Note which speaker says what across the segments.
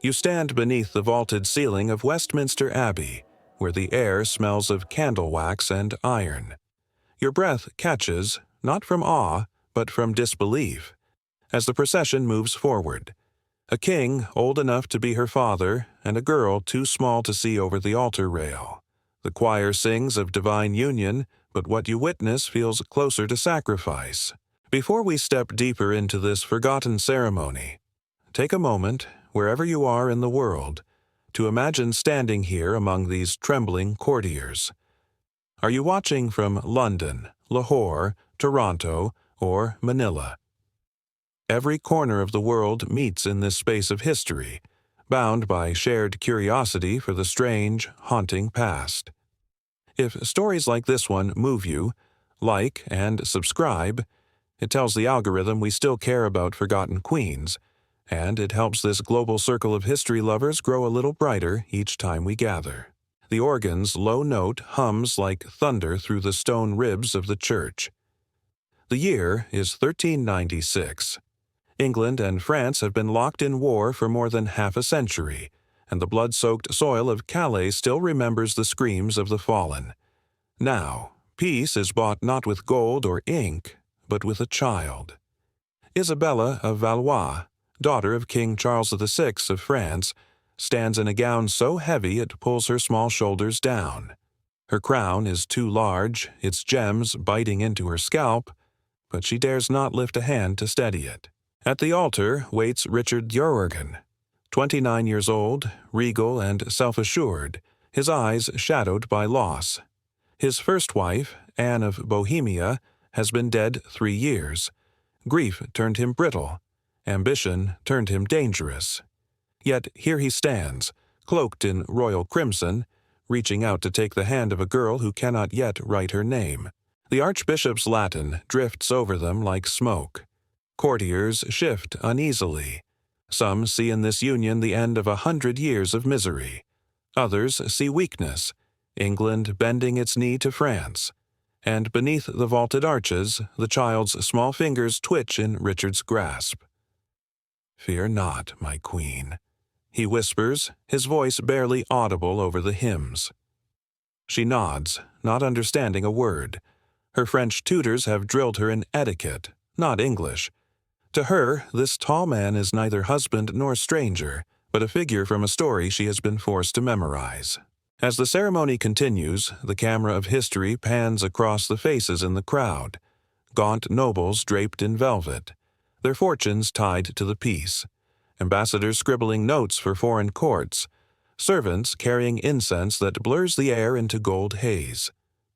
Speaker 1: You stand beneath the vaulted ceiling of Westminster Abbey, where the air smells of candle wax and iron. Your breath catches, not from awe, but from disbelief, as the procession moves forward. A king old enough to be her father, and a girl too small to see over the altar rail. The choir sings of divine union, but what you witness feels closer to sacrifice. Before we step deeper into this forgotten ceremony, take a moment, wherever you are in the world, to imagine standing here among these trembling courtiers. Are you watching from London, Lahore, Toronto, or Manila? Every corner of the world meets in this space of history, bound by shared curiosity for the strange, haunting past. If stories like this one move you, like and subscribe. It tells the algorithm we still care about forgotten queens, and it helps this global circle of history lovers grow a little brighter each time we gather. The organ's low note hums like thunder through the stone ribs of the church. The year is 1396. England and France have been locked in war for more than half a century, and the blood-soaked soil of Calais still remembers the screams of the fallen. Now, peace is bought not with gold or ink, but with a child. Isabella of Valois, daughter of King Charles VI of France, stands in a gown so heavy it pulls her small shoulders down. Her crown is too large, its gems biting into her scalp, but she dares not lift a hand to steady it. At the altar waits Richard Djurgen, 29 years old, regal and self-assured, his eyes shadowed by loss. His first wife, Anne of Bohemia, has been dead 3 years. Grief turned him brittle. Ambition turned him dangerous. Yet here he stands, cloaked in royal crimson, reaching out to take the hand of a girl who cannot yet write her name. The archbishop's Latin drifts over them like smoke. Courtiers shift uneasily. Some see in this union the end of 100 years of misery. Others see weakness, England bending its knee to France. And beneath the vaulted arches, the child's small fingers twitch in Richard's grasp. "Fear not, my queen," he whispers, his voice barely audible over the hymns. She nods, not understanding a word. Her French tutors have drilled her in etiquette, not English. To her, this tall man is neither husband nor stranger, but a figure from a story she has been forced to memorize. As the ceremony continues, the camera of history pans across the faces in the crowd. Gaunt nobles draped in velvet, their fortunes tied to the peace. Ambassadors scribbling notes for foreign courts. Servants carrying incense that blurs the air into gold haze.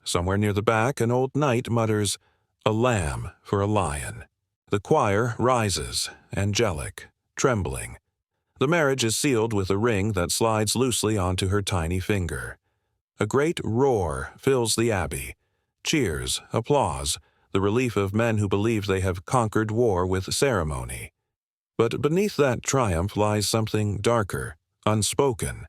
Speaker 1: Somewhere near the back, an old knight mutters, "A lamb for a lion." The choir rises, angelic, trembling. The marriage is sealed with a ring that slides loosely onto her tiny finger. A great roar fills the abbey. Cheers, applause, the relief of men who believe they have conquered war with ceremony. But beneath that triumph lies something darker, unspoken.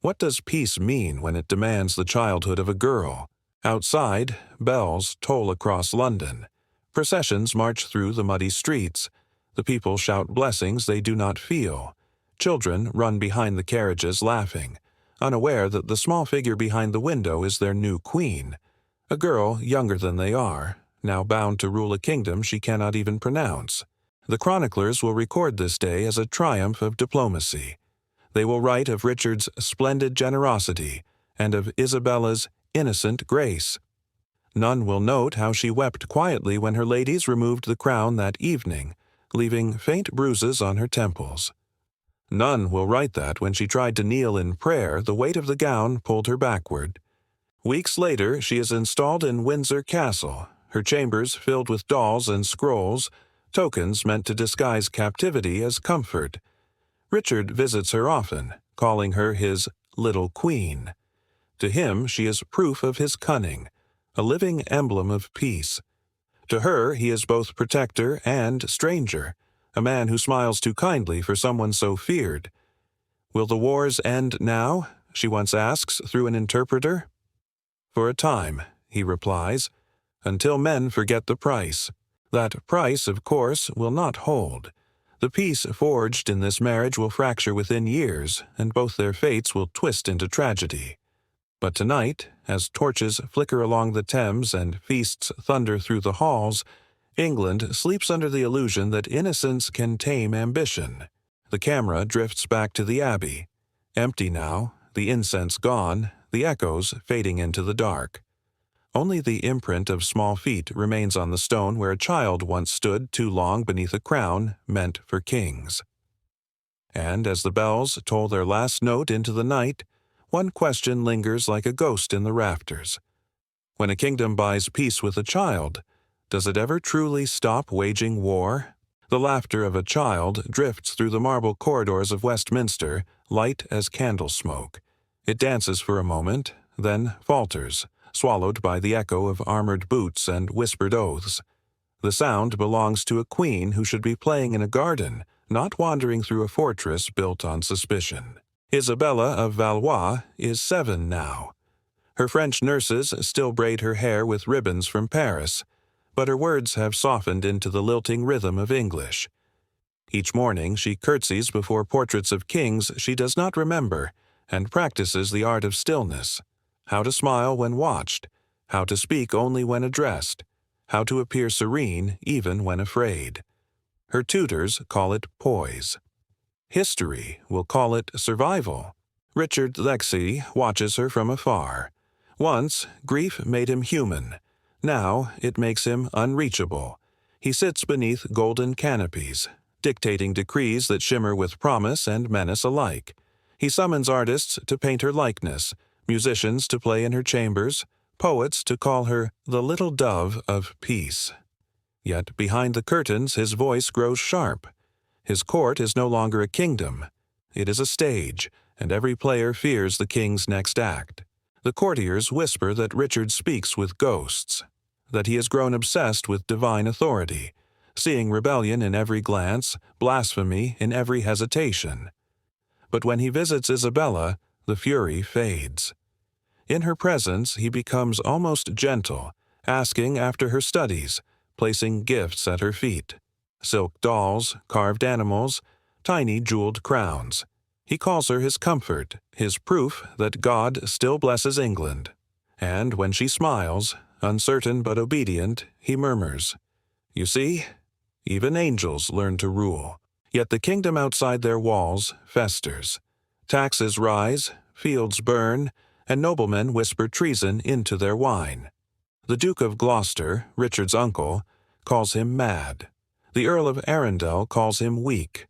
Speaker 1: What does peace mean when it demands the childhood of a girl? Outside, bells toll across London. Processions march through the muddy streets. The people shout blessings they do not feel. Children run behind the carriages laughing, unaware that the small figure behind the window is their new queen, a girl younger than they are, now bound to rule a kingdom she cannot even pronounce. The chroniclers will record this day as a triumph of diplomacy. They will write of Richard's splendid generosity and of Isabella's innocent grace. None will note how she wept quietly when her ladies removed the crown that evening, leaving faint bruises on her temples. None will write that when she tried to kneel in prayer, the weight of the gown pulled her backward. Weeks later, she is installed in Windsor Castle, her chambers filled with dolls and scrolls, tokens meant to disguise captivity as comfort. Richard visits her often, calling her his little queen. To him, she is proof of his cunning, a living emblem of peace. To her, he is both protector and stranger, a man who smiles too kindly for someone so feared. "Will the wars end now?" she once asks through an interpreter. "For a time," he replies, "until men forget the price. That price, of course, will not hold. The peace forged in this marriage will fracture within years, and both their fates will twist into tragedy. But tonight, as torches flicker along the Thames and feasts thunder through the halls, England sleeps under the illusion that innocence can tame ambition. The camera drifts back to the Abbey. Empty now, the incense gone, the echoes fading into the dark. Only the imprint of small feet remains on the stone where a child once stood too long beneath a crown meant for kings. And as the bells toll their last note into the night, one question lingers like a ghost in the rafters. When a kingdom buys peace with a child, does it ever truly stop waging war? The laughter of a child drifts through the marble corridors of Westminster, light as candle smoke. It dances for a moment, then falters, swallowed by the echo of armored boots and whispered oaths. The sound belongs to a queen who should be playing in a garden, not wandering through a fortress built on suspicion. Isabella of Valois is 7 now. Her French nurses still braid her hair with ribbons from Paris, but her words have softened into the lilting rhythm of English. Each morning she curtsies before portraits of kings she does not remember and practices the art of stillness, how to smile when watched, how to speak only when addressed, how to appear serene even when afraid. Her tutors call it poise. History will call it survival. Richard Lexie watches her from afar. Once, grief made him human. Now, it makes him unreachable. He sits beneath golden canopies, dictating decrees that shimmer with promise and menace alike. He summons artists to paint her likeness, musicians to play in her chambers, poets to call her the little dove of peace. Yet behind the curtains his voice grows sharp. His court is no longer a kingdom. It is a stage, and every player fears the king's next act. The courtiers whisper that Richard speaks with ghosts, that he has grown obsessed with divine authority, seeing rebellion in every glance, blasphemy in every hesitation. But when he visits Isabella, the fury fades. In her presence he becomes almost gentle, asking after her studies, placing gifts at her feet. Silk dolls, carved animals, tiny jeweled crowns. He calls her his comfort, his proof that God still blesses England. And when she smiles, uncertain but obedient, he murmurs, "You see, even angels learn to rule." Yet the kingdom outside their walls festers. Taxes rise, fields burn, and noblemen whisper treason into their wine. The Duke of Gloucester, Richard's uncle, calls him mad. The Earl of Arundel calls him weak.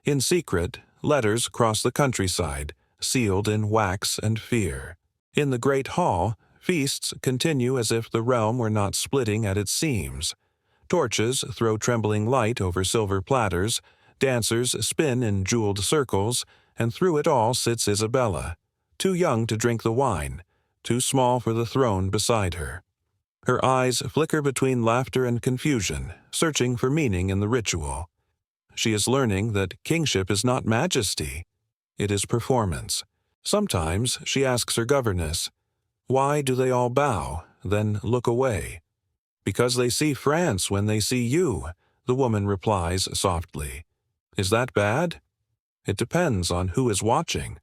Speaker 1: In secret, letters cross the countryside, sealed in wax and fear. In the great hall, feasts continue as if the realm were not splitting at its seams. Torches throw trembling light over silver platters, dancers spin in jeweled circles, and through it all sits Isabella, too young to drink the wine, too small for the throne beside her. Her eyes flicker between laughter and confusion, searching for meaning in the ritual. She is learning that kingship is not majesty. It is performance. Sometimes she asks her governess, "Why do they all bow, then look away?" "Because they see France when they see you," the woman replies softly. "Is that bad?" "It depends on who is watching."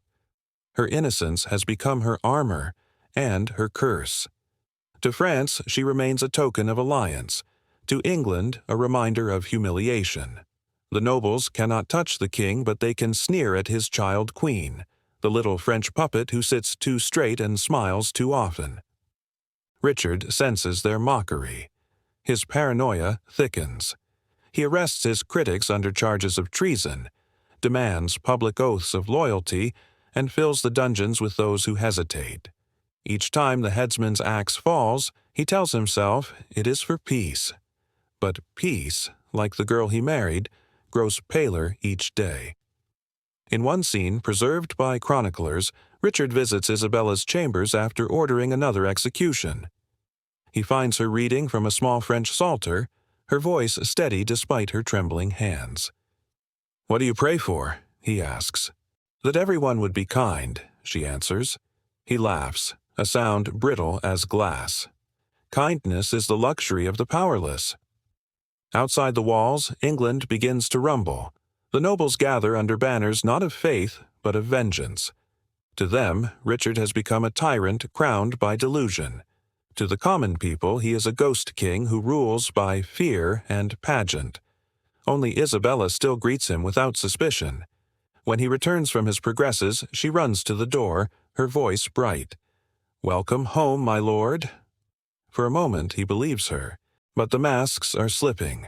Speaker 1: Her innocence has become her armor and her curse. To France she remains a token of alliance, to England a reminder of humiliation. The nobles cannot touch the king, but they can sneer at his child queen, the little French puppet who sits too straight and smiles too often. Richard senses their mockery. His paranoia thickens. He arrests his critics under charges of treason, demands public oaths of loyalty, and fills the dungeons with those who hesitate. Each time the headsman's axe falls, he tells himself it is for peace. But peace, like the girl he married, grows paler each day. In one scene preserved by chroniclers, Richard visits Isabella's chambers after ordering another execution. He finds her reading from a small French psalter, her voice steady despite her trembling hands. "What do you pray for?" he asks. "That everyone would be kind," she answers. He laughs, a sound brittle as glass. "Kindness is the luxury of the powerless." Outside the walls, England begins to rumble. The nobles gather under banners not of faith, but of vengeance. To them, Richard has become a tyrant crowned by delusion. To the common people, he is a ghost king who rules by fear and pageant. Only Isabella still greets him without suspicion. When he returns from his progresses, she runs to the door, her voice bright. "Welcome home, my lord." For a moment he believes her, but the masks are slipping.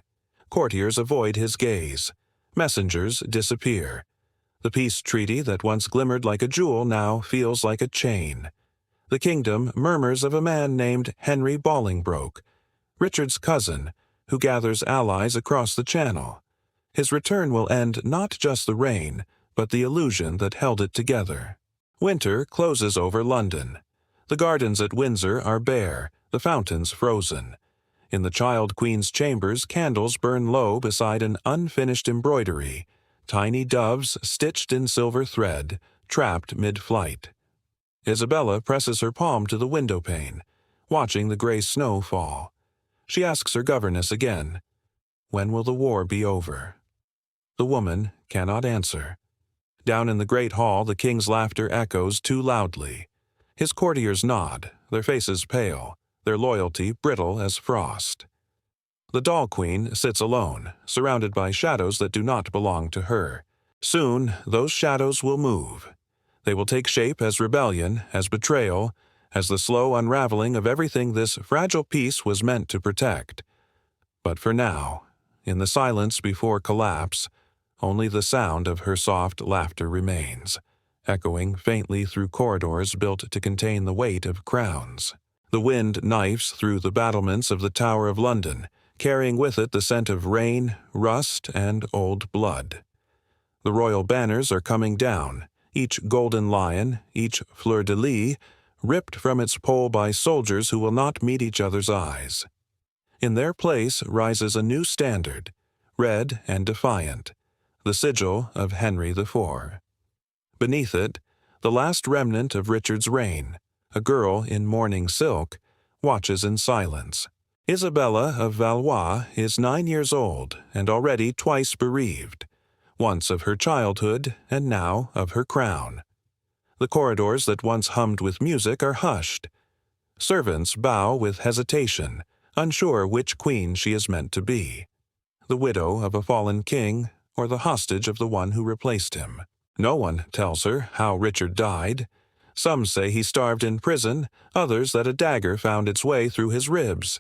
Speaker 1: Courtiers avoid his gaze. Messengers disappear. The peace treaty that once glimmered like a jewel now feels like a chain. The kingdom murmurs of a man named Henry Bolingbroke, Richard's cousin, who gathers allies across the Channel. His return will end not just the reign, but the illusion that held it together. Winter closes over London. The gardens at Windsor are bare, the fountains frozen. In the child queen's chambers, candles burn low beside an unfinished embroidery, tiny doves stitched in silver thread, trapped mid-flight. Isabella presses her palm to the window-pane, watching the gray snow fall. She asks her governess again, "When will the war be over?" The woman cannot answer. Down in the great hall, the king's laughter echoes too loudly. His courtiers nod, their faces pale, their loyalty brittle as frost. The doll queen sits alone, surrounded by shadows that do not belong to her. Soon, those shadows will move. They will take shape as rebellion, as betrayal, as the slow unraveling of everything this fragile peace was meant to protect. But for now, in the silence before collapse, only the sound of her soft laughter remains, echoing faintly through corridors built to contain the weight of crowns. The wind knifes through the battlements of the Tower of London, carrying with it the scent of rain, rust, and old blood. The royal banners are coming down, each golden lion, each fleur-de-lis, ripped from its pole by soldiers who will not meet each other's eyes. In their place rises a new standard, red and defiant, the sigil of Henry IV. Beneath it, the last remnant of Richard's reign, a girl in mourning silk, watches in silence. Isabella of Valois is 9 years old and already twice bereaved, once of her childhood and now of her crown. The corridors that once hummed with music are hushed. Servants bow with hesitation, unsure which queen she is meant to be, the widow of a fallen king or the hostage of the one who replaced him. No one tells her how Richard died. Some say he starved in prison, others that a dagger found its way through his ribs.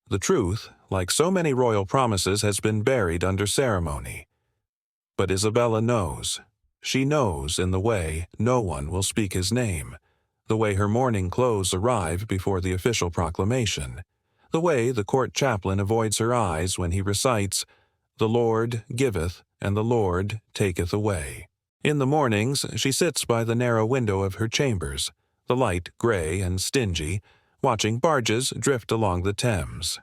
Speaker 1: The truth, like so many royal promises, has been buried under ceremony. But Isabella knows. She knows in the way no one will speak his name, the way her mourning clothes arrive before the official proclamation, the way the court chaplain avoids her eyes when he recites, "The Lord giveth, and the Lord taketh away." In the mornings, she sits by the narrow window of her chambers, the light gray and stingy, watching barges drift along the Thames.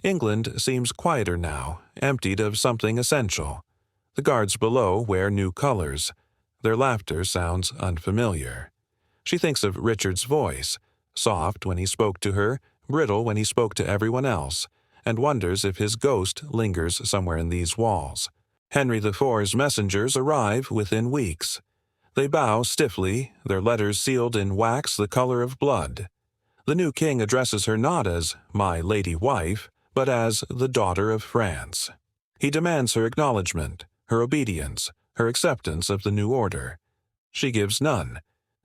Speaker 1: England seems quieter now, emptied of something essential. The guards below wear new colors. Their laughter sounds unfamiliar. She thinks of Richard's voice, soft when he spoke to her, brittle when he spoke to everyone else, and wonders if his ghost lingers somewhere in these walls. Henry IV's messengers arrive within weeks. They bow stiffly, their letters sealed in wax the color of blood. The new king addresses her not as "my lady wife," but as the daughter of France. He demands her acknowledgement, her obedience, her acceptance of the new order. She gives none.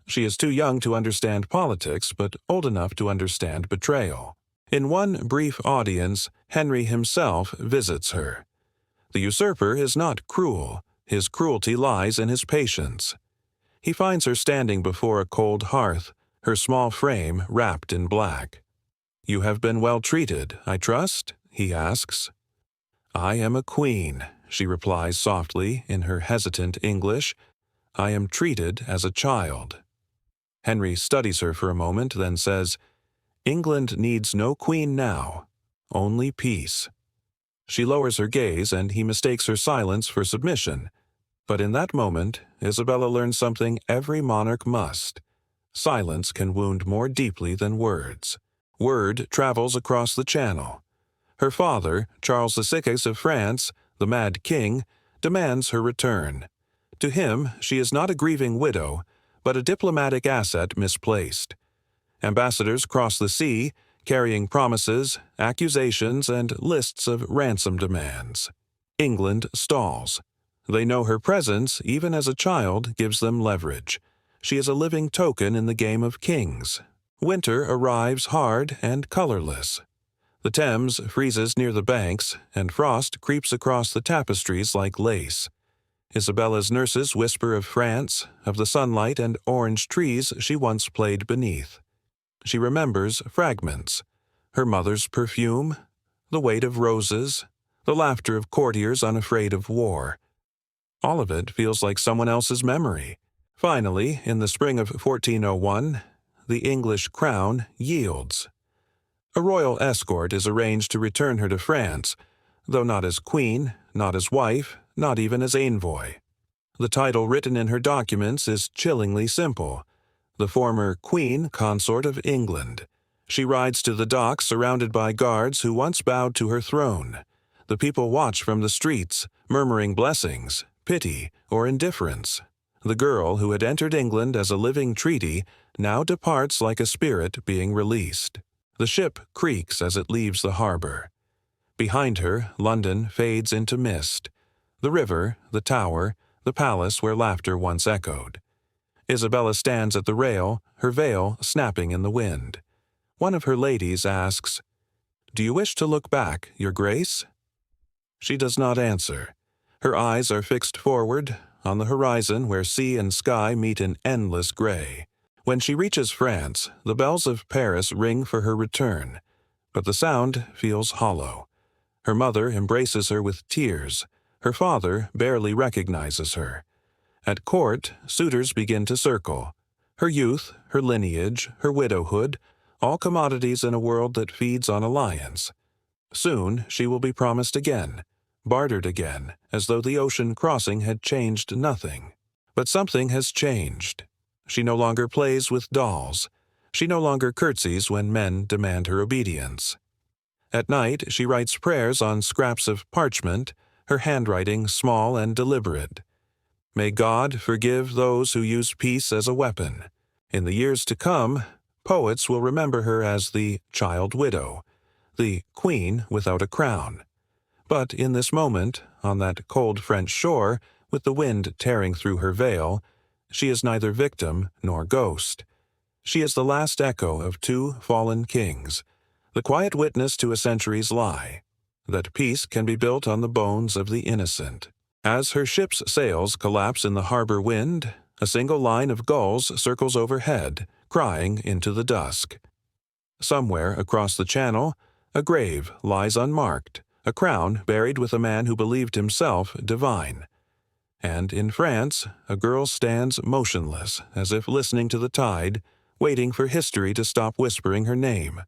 Speaker 1: She is too young to understand politics, but old enough to understand betrayal. In one brief audience, Henry himself visits her. The usurper is not cruel. His cruelty lies in his patience. He finds her standing before a cold hearth, her small frame wrapped in black. "You have been well treated, I trust?" he asks. "I am a queen," she replies softly in her hesitant English. "I am treated as a child." Henry studies her for a moment, then says, "England needs no queen now, only peace." She lowers her gaze, and he mistakes her silence for submission. But in that moment, Isabella learns something every monarch must. Silence can wound more deeply than words. Word travels across the Channel. Her father, Charles VI of France, the Mad King, demands her return. To him, she is not a grieving widow, but a diplomatic asset misplaced. Ambassadors cross the sea, carrying promises, accusations, and lists of ransom demands. England stalls. They know her presence, even as a child, gives them leverage. She is a living token in the game of kings. Winter arrives hard and colorless. The Thames freezes near the banks, and frost creeps across the tapestries like lace. Isabella's nurses whisper of France, of the sunlight and orange trees she once played beneath. She remembers fragments: her mother's perfume, the weight of roses, the laughter of courtiers unafraid of war. All of it feels like someone else's memory. Finally, in the spring of 1401, the English crown yields. A royal escort is arranged to return her to France, though not as queen, not as wife, not even as envoy. The title written in her documents is chillingly simple: the former Queen Consort of England. She rides to the docks surrounded by guards who once bowed to her throne. The people watch from the streets, murmuring blessings, pity, or indifference. The girl who had entered England as a living treaty now departs like a spirit being released. The ship creaks as it leaves the harbor. Behind her, London fades into mist. The river, the tower, the palace where laughter once echoed. Isabella stands at the rail, her veil snapping in the wind. One of her ladies asks, "Do you wish to look back, Your Grace?" She does not answer. Her eyes are fixed forward, on the horizon where sea and sky meet in endless gray. When she reaches France, the bells of Paris ring for her return, but the sound feels hollow. Her mother embraces her with tears. Her father barely recognizes her. At court, suitors begin to circle. Her youth, her lineage, her widowhood, all commodities in a world that feeds on alliance. Soon she will be promised again, bartered again, as though the ocean crossing had changed nothing. But something has changed. She no longer plays with dolls. She no longer curtsies when men demand her obedience. At night, she writes prayers on scraps of parchment, her handwriting small and deliberate. May God forgive those who use peace as a weapon. In the years to come, poets will remember her as the child widow, the queen without a crown. But in this moment, on that cold French shore, with the wind tearing through her veil, she is neither victim nor ghost. She is the last echo of two fallen kings, the quiet witness to a century's lie, that peace can be built on the bones of the innocent. As her ship's sails collapse in the harbor wind, a single line of gulls circles overhead, crying into the dusk. Somewhere across the channel, a grave lies unmarked, a crown buried with a man who believed himself divine. And in France, a girl stands motionless, as if listening to the tide, waiting for history to stop whispering her name.